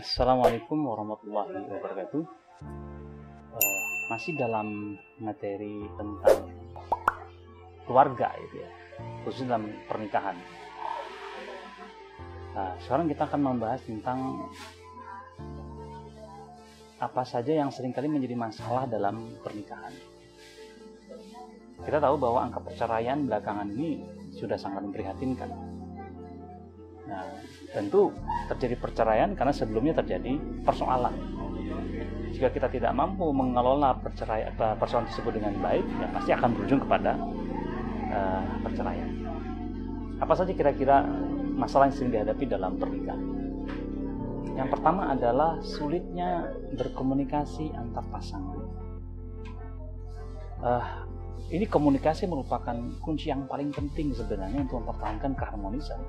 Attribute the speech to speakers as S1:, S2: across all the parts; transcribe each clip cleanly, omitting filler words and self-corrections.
S1: Assalamualaikum warahmatullahi wabarakatuh. Masih dalam materi tentang keluarga itu ya, khususnya dalam pernikahan. Sekarang kita akan membahas tentang apa saja yang seringkali menjadi masalah dalam pernikahan. Kita tahu bahwa angka perceraian belakangan ini sudah sangat memprihatinkan. Nah, tentu terjadi perceraian karena sebelumnya terjadi persoalan. Jika kita tidak mampu mengelola persoalan tersebut dengan baik, ya pasti akan berujung kepada perceraian. Apa saja kira-kira masalah yang sering dihadapi dalam pernikahan? Yang pertama adalah sulitnya berkomunikasi antar pasangan. Ini komunikasi merupakan kunci yang paling penting sebenarnya untuk mempertahankan keharmonisan.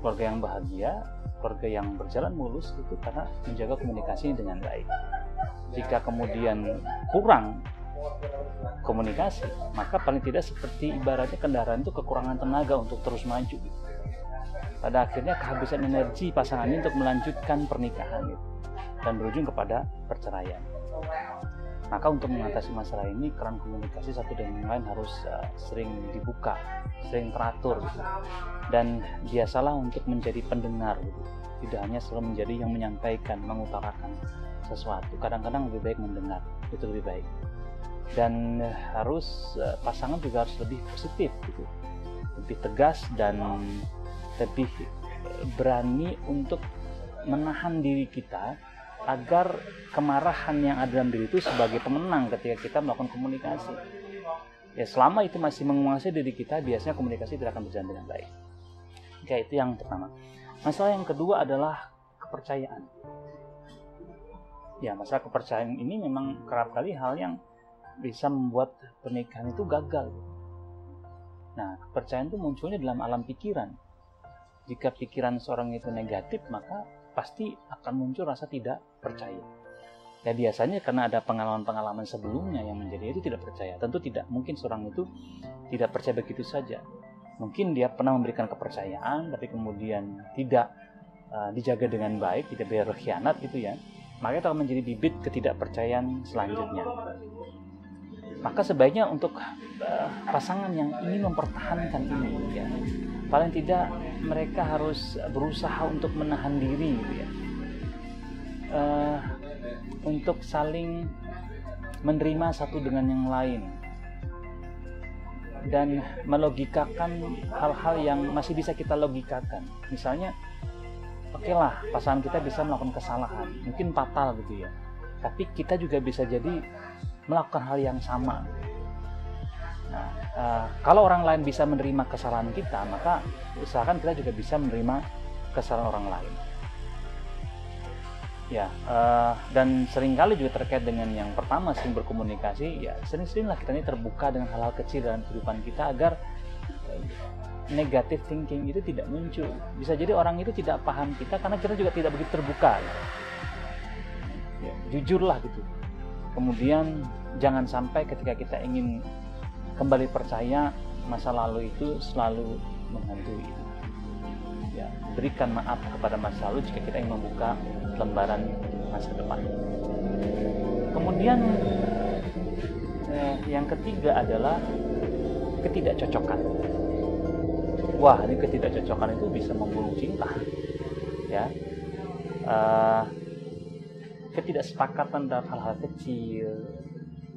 S1: Keluarga yang bahagia, keluarga yang berjalan mulus itu karena menjaga komunikasinya dengan baik. Jika kemudian kurang komunikasi, maka paling tidak seperti ibaratnya kendaraan itu kekurangan tenaga untuk terus maju. Pada akhirnya kehabisan energi pasangan ini untuk melanjutkan pernikahan dan berujung kepada perceraian. Maka untuk mengatasi masalah ini, keran komunikasi satu dengan yang lain harus sering dibuka, sering teratur, dan biasalah untuk menjadi pendengar, tidak hanya selalu menjadi yang menyampaikan, mengutarakan sesuatu. Kadang-kadang lebih baik mendengar, itu lebih baik. Dan harus pasangan juga harus lebih positif, lebih tegas dan lebih berani untuk menahan diri kita agar kemarahan yang ada dalam diri itu sebagai pemenang ketika kita melakukan komunikasi. Ya, selama itu masih menguasai diri kita, biasanya komunikasi tidak akan berjalan dengan baik. Oke, itu yang pertama. Masalah yang kedua adalah kepercayaan. Ya, masalah kepercayaan ini memang kerap kali hal yang bisa membuat pernikahan itu gagal. Nah, kepercayaan itu munculnya dalam alam pikiran. Jika pikiran seorang itu negatif, maka pasti akan muncul rasa tidak percaya. Ya, biasanya karena ada pengalaman-pengalaman sebelumnya yang menjadi itu tidak percaya. Tentu tidak mungkin seorang itu tidak percaya begitu saja. Mungkin dia pernah memberikan kepercayaan, tapi kemudian tidak dijaga dengan baik, tidak berkhianat gitu ya. Maka itu akan menjadi bibit ketidakpercayaan selanjutnya. Maka sebaiknya untuk pasangan yang ingin mempertahankan ini, ya, paling tidak mereka harus berusaha untuk menahan diri, gitu ya, untuk saling menerima satu dengan yang lain dan melogikakan hal-hal yang masih bisa kita logikakan. Misalnya, oke lah, pasangan kita bisa melakukan kesalahan, mungkin fatal gitu ya, tapi kita juga bisa jadi melakukan hal yang sama. Nah, kalau orang lain bisa menerima kesalahan kita, maka usahakan kita juga bisa menerima kesalahan orang lain. Ya, dan seringkali juga terkait dengan yang pertama, sering berkomunikasi. Ya, sering-seringlah kita ini terbuka dengan hal-hal kecil dalam kehidupan kita agar negative thinking itu tidak muncul. Bisa jadi orang itu tidak paham kita karena kita juga tidak begitu terbuka. Ya, jujurlah gitu. Kemudian jangan sampai ketika kita ingin kembali percaya, masa lalu itu selalu menghantui. Ya, berikan maaf kepada masa lalu jika kita ingin membuka lembaran masa depan. Kemudian yang ketiga adalah ketidakcocokan. Wah, ini ketidakcocokan itu bisa membunuh cinta. Ya, ketidaksepakatan dalam hal-hal kecil,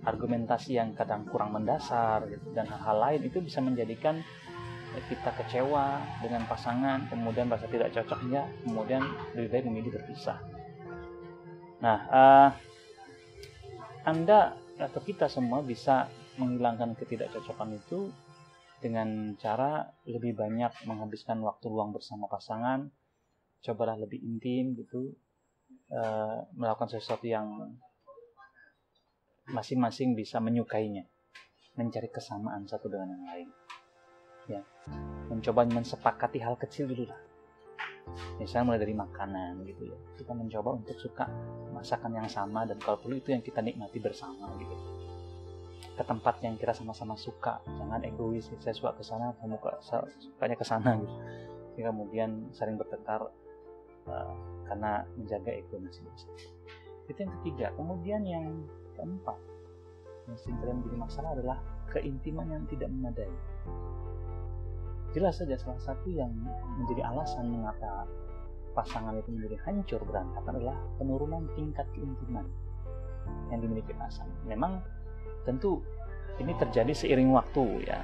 S1: argumentasi yang kadang kurang mendasar, dan hal-hal lain itu bisa menjadikan kita kecewa dengan pasangan, kemudian merasa tidak cocoknya, kemudian lebih baik memilih berpisah. Nah, Anda atau kita semua bisa menghilangkan ketidakcocokan itu dengan cara lebih banyak menghabiskan waktu luang bersama pasangan. Cobalah lebih intim gitu, melakukan sesuatu yang masing-masing bisa menyukainya, mencari kesamaan satu dengan yang lain. Ya, mencoba mensepakati hal kecil dulu lah. Misalnya mulai dari makanan gitu ya. Kita mencoba untuk suka masakan yang sama dan kalau perlu itu yang kita nikmati bersama gitu. Ke tempat yang kita sama-sama suka, jangan egois. Saya suka ke sana, kamu sukanya ke sana gitu. Kemudian saling bertengkar karena menjaga ego masing-masing. Itu yang ketiga. Kemudian yang keempat yang sering menjadi masalah adalah keintiman yang tidak memadai. Jelas saja salah satu yang menjadi alasan mengapa pasangan itu menjadi hancur berantakan adalah penurunan tingkat keintiman yang dimiliki pasangan. Memang tentu ini terjadi seiring waktu ya,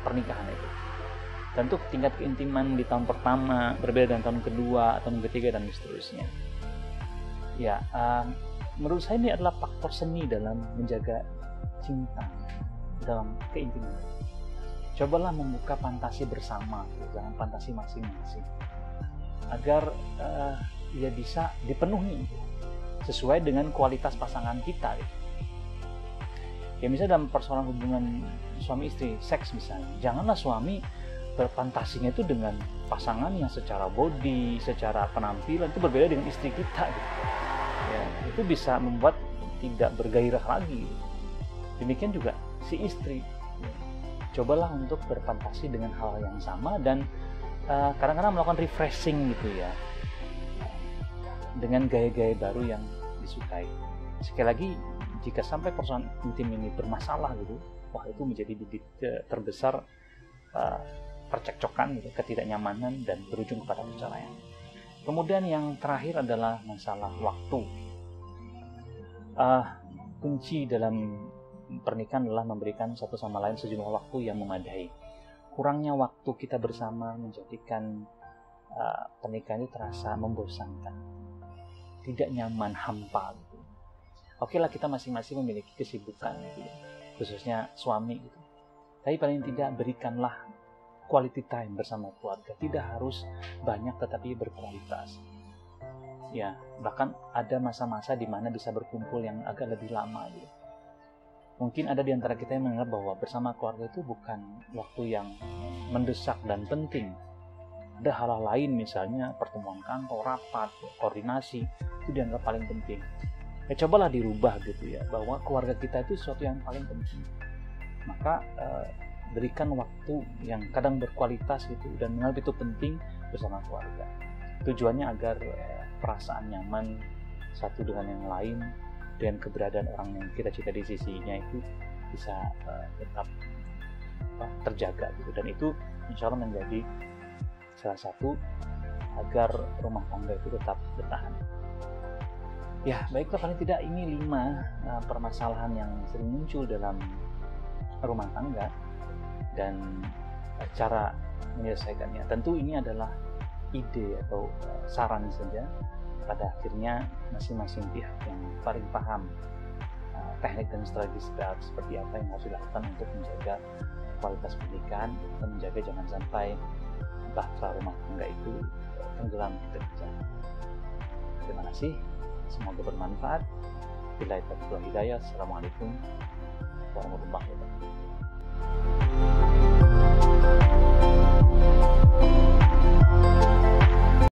S1: pernikahan itu. Tentu tingkat keintiman di tahun pertama berbeda dengan tahun kedua atau tahun ketiga dan seterusnya. Ya, menurut saya ini adalah faktor seni dalam menjaga cinta dalam keintiman. Cobalah membuka fantasi bersama, jangan fantasi masing-masing, agar ya bisa dipenuhi sesuai dengan kualitas pasangan kita. Ya misalnya dalam persoalan hubungan suami istri, seks misalnya, janganlah suami berfantasinya itu dengan pasangan yang secara body, secara penampilan itu berbeda dengan istri kita gitu. Ya, itu bisa membuat tidak bergairah lagi. Demikian juga si istri. Cobalah untuk berfantasi dengan hal yang sama dan kadang-kadang melakukan refreshing gitu ya, dengan gaya-gaya baru yang disukai. Sekali lagi, jika sampai persoalan intim ini bermasalah gitu, wah itu menjadi bibit terbesar percekcokan gitu, ketidaknyamanan dan berujung kepada perceraian. Kemudian yang terakhir adalah masalah waktu. Kunci dalam pernikahan adalah memberikan satu sama lain sejumlah waktu yang memadai. Kurangnya waktu kita bersama menjadikan pernikahan itu terasa membosankan, tidak nyaman, hampa gitu. Oke lah, kita masing-masing memiliki kesibukan gitu, khususnya suami gitu. Tapi paling tidak berikanlah quality time bersama keluarga. Tidak harus banyak tetapi berkualitas. Ya, bahkan ada masa-masa di mana bisa berkumpul yang agak lebih lama gitu. Mungkin ada di antara kita yang menganggap bahwa bersama keluarga itu bukan waktu yang mendesak dan penting. Ada hal-hal lain, misalnya pertemuan kantor, rapat, koordinasi, itu dianggap paling penting. Ya cobalah dirubah gitu ya, bahwa keluarga kita itu sesuatu yang paling penting. Maka berikan waktu yang kadang berkualitas gitu dan menganggap itu penting bersama keluarga. Tujuannya agar perasaan nyaman satu dengan yang lain, dengan keberadaan orang yang kita cinta di sisinya itu bisa tetap terjaga gitu. Dan itu insya Allah menjadi salah satu agar rumah tangga itu tetap bertahan. Ya baiklah, paling tidak ini 5 permasalahan yang sering muncul dalam rumah tangga dan cara menyelesaikannya. Tentu ini adalah ide atau saran saja. Pada akhirnya masing-masing pihak yang paling paham teknik dan strategi seperti apa yang harus dilakukan untuk menjaga kualitas pernikahan dan menjaga jangan sampai bahtera rumah tangga itu tenggelam di terjang. Terima kasih, semoga bermanfaat. Billahi taufiq wal hidayah. Assalamualaikum warahmatullahi wabarakatuh.